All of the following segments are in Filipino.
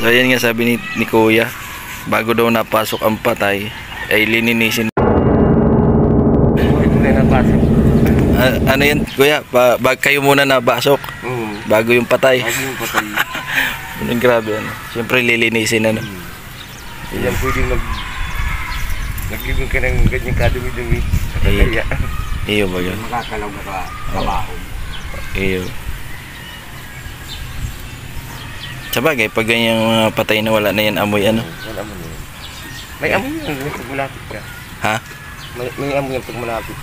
So ayan nga sabi ni Kuya, bago daw napasok ang patay ay lininisin. Ano yan Kuya? Kayo muna nabasok bago yung patay. Grabe ano. Siyempre lilinisin ano. Yan pwedeng naglibing ka ng ganyan kadumi-dumi. Iyo ba yun? Makakalaw na ka kabahon. Iyo. Sabagay, pag ganyang mga patay na wala na yan amoy ano? Wala amoy yan. May amoy yan pag malapit ka. Ha? May amoy yan pag malapit.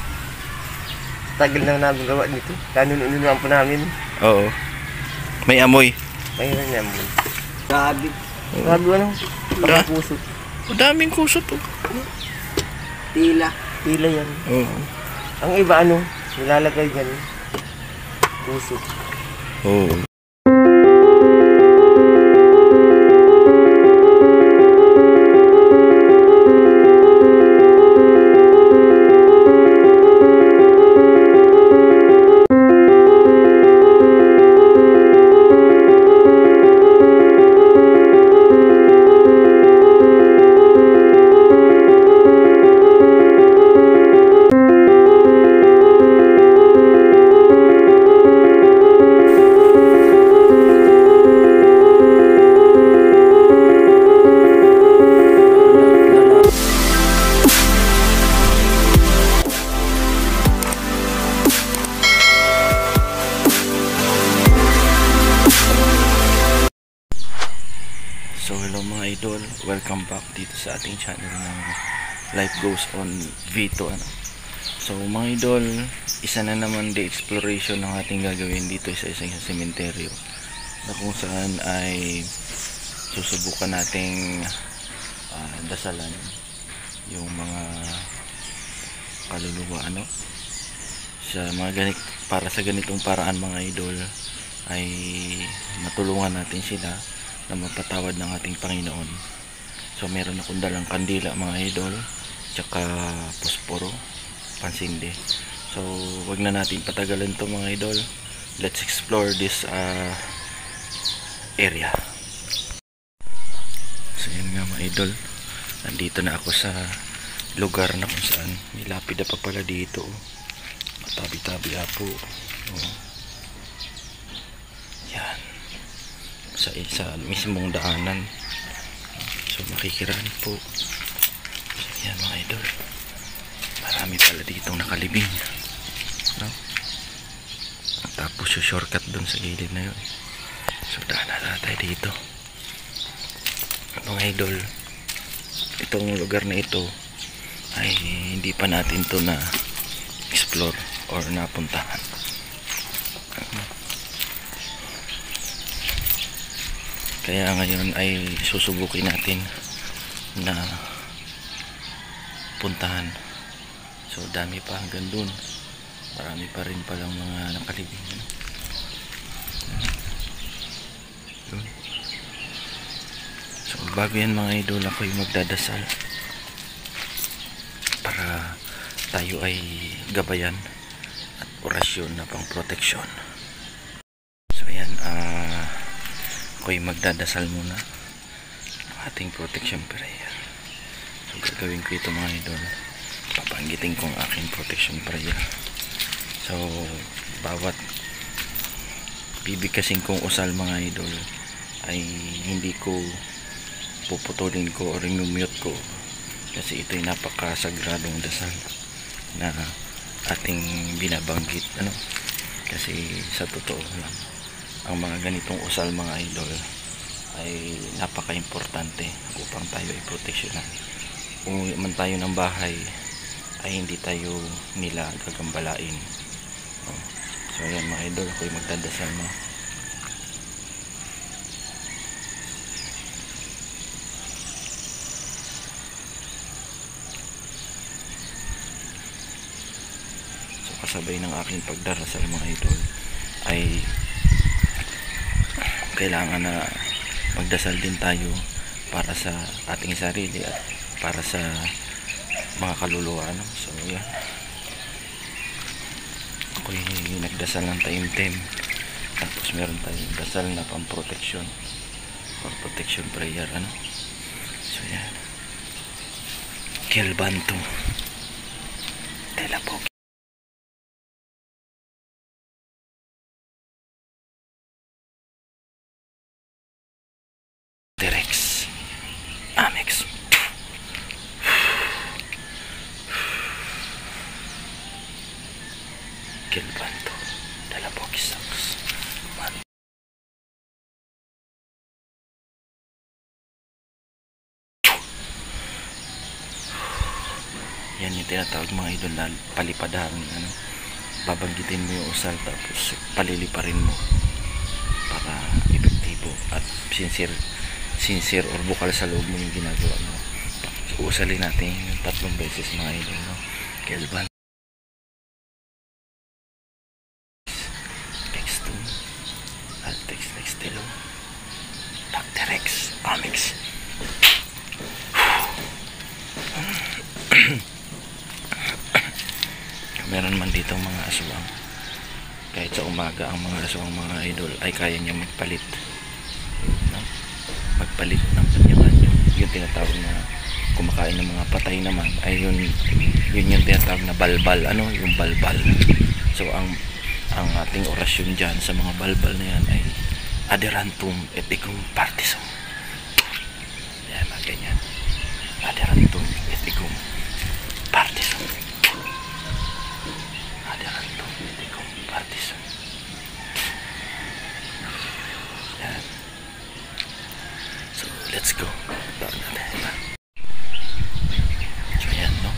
Tagal na namin gawa nito. Kanununuan pa namin. Oo. May amoy. Mayroon niya amoy. Grabe. Grabe ano? Daming kusot. Daming kusot oh. Tila. Tila yan. Oo. Ang iba ano? Nilalagay yan. Kusot. Oo. So hello mga idol, welcome back dito sa ating channel ng Life Goes On Vito ano. So mga idol, isa na naman the exploration ng ating gagawin dito sa isang sementeryo na kung saan ay susubukan nating dasalan yung mga kaluluwa ano sa mga para sa ganitong paraan mga idol ay matulungan natin sila na mapatawad ng ating Panginoon. So meron akong dalang kandila mga idol, tsaka posporo, pansinde. So wag na natin patagalan to mga idol. Let's explore this area. So yun nga mga idol, nandito na ako sa lugar na kung saan may lapida pa pala dito. Matabi-tabi po. Yan. Sa mismong daanan. So makikiraan po. So yan mga idol, marami pala ditong nakalibing no? Tapos yung shortcut dun sa gilid na yun. So daan na tayo dito mga idol. Itong lugar na ito ay hindi pa natin to na explore or napuntahan. Kaya ngayon ay susubukin natin na puntahan. So dami pa hanggang dun. Marami pa rin palang mga nakalibing. So bago yan mga idol, ako yung magdadasal para tayo ay gabayan at orasyon na pang proteksyon. So ayan, ako'y magdadasal muna ng ating protection prayer. So gagawin ko ito mga idol, papanggitin ko ang aking protection prayer. So bawat bibigkasin kong usal mga idol ay hindi ko puputulin ko o ring-mute ko, kasi ito'y napakasagradong dasal na ating binabanggit ano. Kasi sa totoo lang, ang mga ganitong usal mga idol ay napaka-importante upang tayo ay proteksyonan. Kung uwi man tayo ng bahay ay hindi tayo nila gagambalain. So ayan mga idol, ako'y magdadasal na. So kasabay ng aking pagdarasal mga idol ay kailangan na magdasal din tayo para sa ating sarili at para sa mga kaluluwa no? So yan, ako'y nagdasal ng taimtim, tapos meron tayong dasal na pamproteksyon. for protection prayer, ano. So yan, Kelbanto de la Boquista. Terex Amex. Kelbanto de la Boquista. Yan yung tinatawag mga idol na palipadahan, ano. Babanggitin mo yung usal tapos paliliparin mo para epektibo at sincere or bukal sa loob mo yung ginagawa mo. So, usalin natin yung 3 beses mga idol, no? Kelban X2 Altex Nextelo Bacterex Amex. Meron man dito mga aswang, kahit sa umaga ang mga aswang mga idol ay kaya niya magpalit, no? Magpalit ng kanya-kanya. Yung tinatawag na kumakain ng mga patay naman ay yun yung tinatawag na balbal, ano, yung balbal. So ang ating orasyon dyan sa mga balbal na yan ay aderantum et icum partisum. Yan, mga ganyan. Aderantum et icum partisum. Yan. So let's go. So yan, no,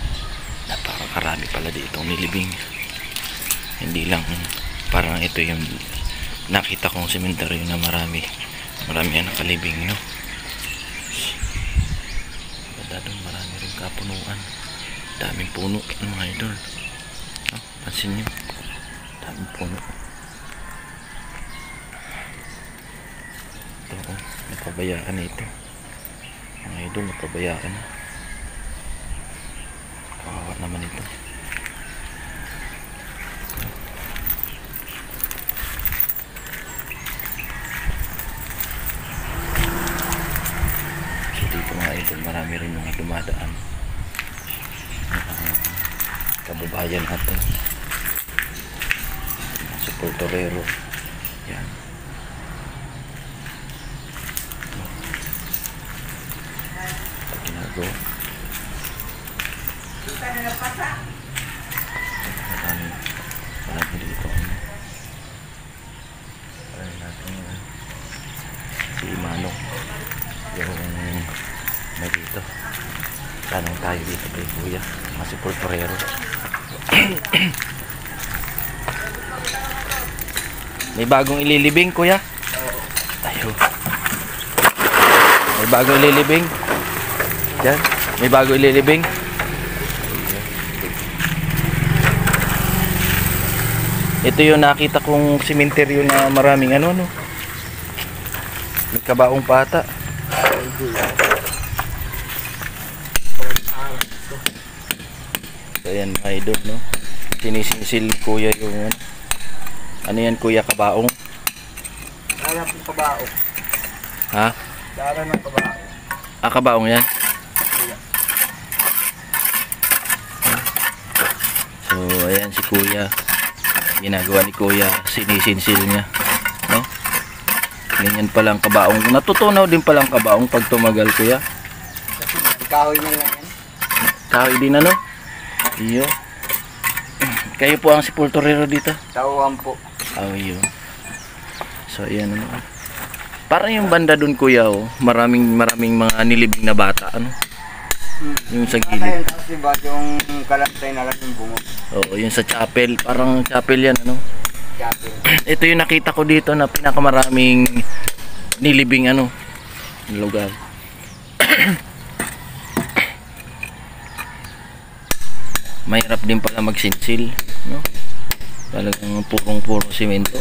napakarami pala ditong nilibing. Hindi lang parang ito yung nakita kong sementeryo na marami ang nakalibing, no. Ganda doon, marami rin kapunuan, daming puno mga idol, no? Pansin nyo, daming puno. Ito, oh, napabayaan na ito mga idol, napabayaan na. Kawawa naman ito. So dito mga idol, marami rin mga dumadaan, kababayan natin, sa Portorero. Yan. Ginagawa. Marami dito. Ayan natin si Manong. Yung na dito. Tanong tayo dito kay Kuya. Kasi Portorero. May bagong ililibing, Kuya? Tayo. May bagong ililibing? Yan. May bagong ililibing? Ito yung nakita kong sementeryo na maraming ano, no? May kabaong pata. So yan mga idol, no? Sinisinsil Kuya yung ano yan, Kuya, kabaong? Dala ng kabaong. Ha? Dala ng kabaong. Ah, kabaong yan? So ayan si Kuya, ginagawa ni Kuya, sinisinsil niya, no? Ganyan palang kabaong. Natutunaw din palang kabaong pag tumagal, Kuya. Kasi kahoy na lang yan. Kahoy din, ano? Iyo. Kayo po ang sepulturero dito? Tauhan po. Oh, iyo. So ayan, ano? Parang yung banda dun, Kuya, oh, maraming mga nilibing na bata, ano? Yung sa gilid. Ayun, kasi ba yung kalantay na lang yung bungo. Oo, yung sa chapel, parang chapel yan, ano? Chapel. Ito yung nakita ko dito na pinakamaraming nilibing, ano, lugar. Mahirap din pala magsinsil, no? Talagang puro simento.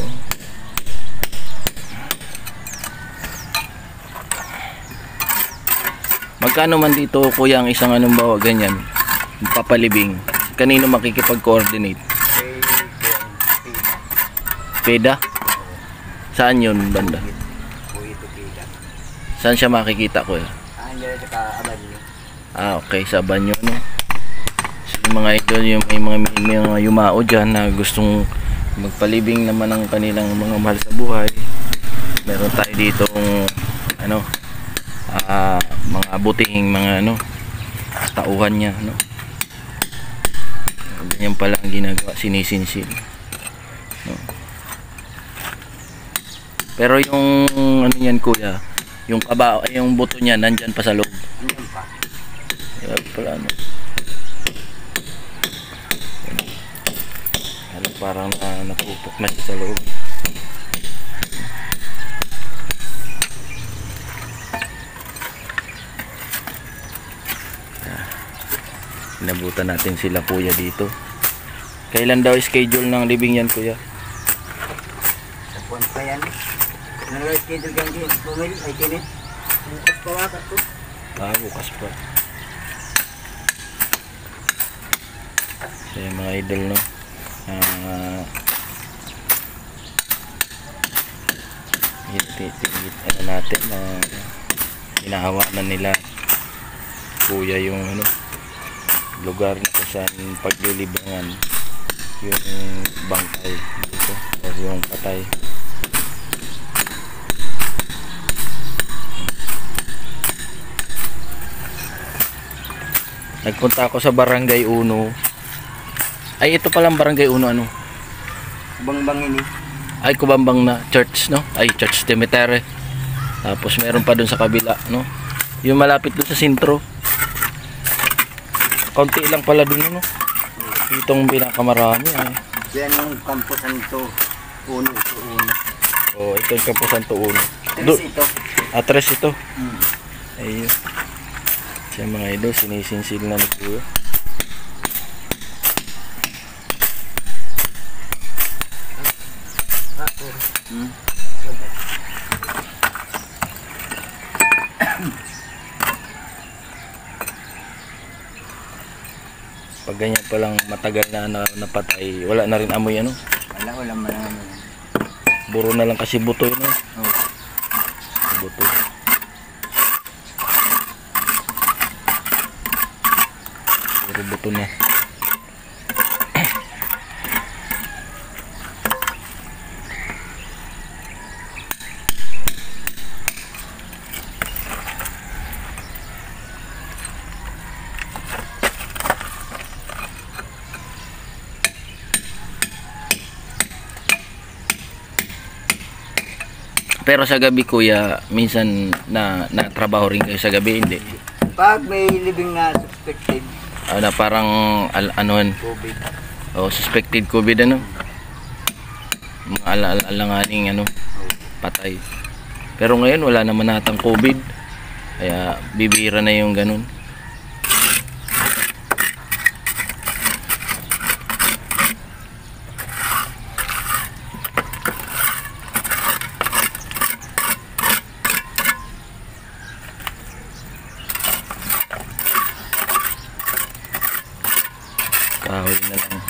Magkano man dito, Kuya, ang isang anong bawa ganyan, papalibing? Kanino makikipag-coordinate? Peda? Saan yun, banda? Saan siya makikita ko? Andiyan sa kaabad niyo. Okay, sa banyo, no? So, yung mga idol, yung may mga yumao dyan na gustong magpalibing naman ng kanilang mga mahal sa buhay. Meron tayo ditong mga butihing mga tauhan niya, no? Ganyan pala ang ginagawa, sinisinsin, no? Pero yung niyan kuya, yung yung buto niya nandyan pa sa loob. Andiyan pa. Kaya pala parang napupok na siya sa loob. Inabutan natin sila kuya dito. Kailan daw schedule ng libing yan kuya? Sa buwan pa yan. Nag-schedule ka din. Pumili, ay kinit. Bukas pa wata to. Bukas pa. So yung mga idol, no? Natin na hinahawa na nila kuya yung lugar na kung saan paglilibangan yung bangkay dito o yung patay. Nagpunta ako sa Barangay Uno. Ay, ito palang Barangay Uno, Bangbangin eh. Ay, Kubambang na church, no? Ay, Church Cemetery. Tapos meron pa dun sa kabila, no? Yung malapit dun sa sentro. Kaunti lang pala dun, no? Itong pinakamarami, ay. Yan yung kampusan to. Uno. Oh, ito yung kampusan to Uno. Tres ito. Tres ito. Ayun. Siya mga idol, sinisinsil na ni kuya. Pag ganyan palang matagal na napatay, wala na rin amoy Wala man lang Buro na lang kasi buto yun, buto. Puro buto na. Pero sa gabi kuya, minsan na trabaho rin kayo sa gabi, hindi? Pag may living na suspected na parang COVID. Suspected COVID, mga alanganing patay. Pero ngayon wala naman natang COVID, kaya bibira na yung ganun. Kahoy na lang.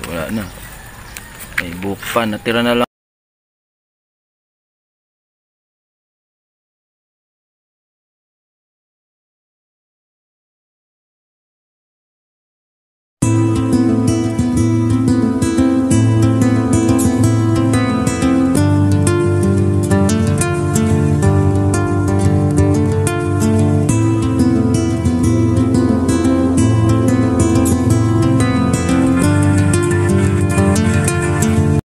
Wala na. May buhok pa, natira na lang.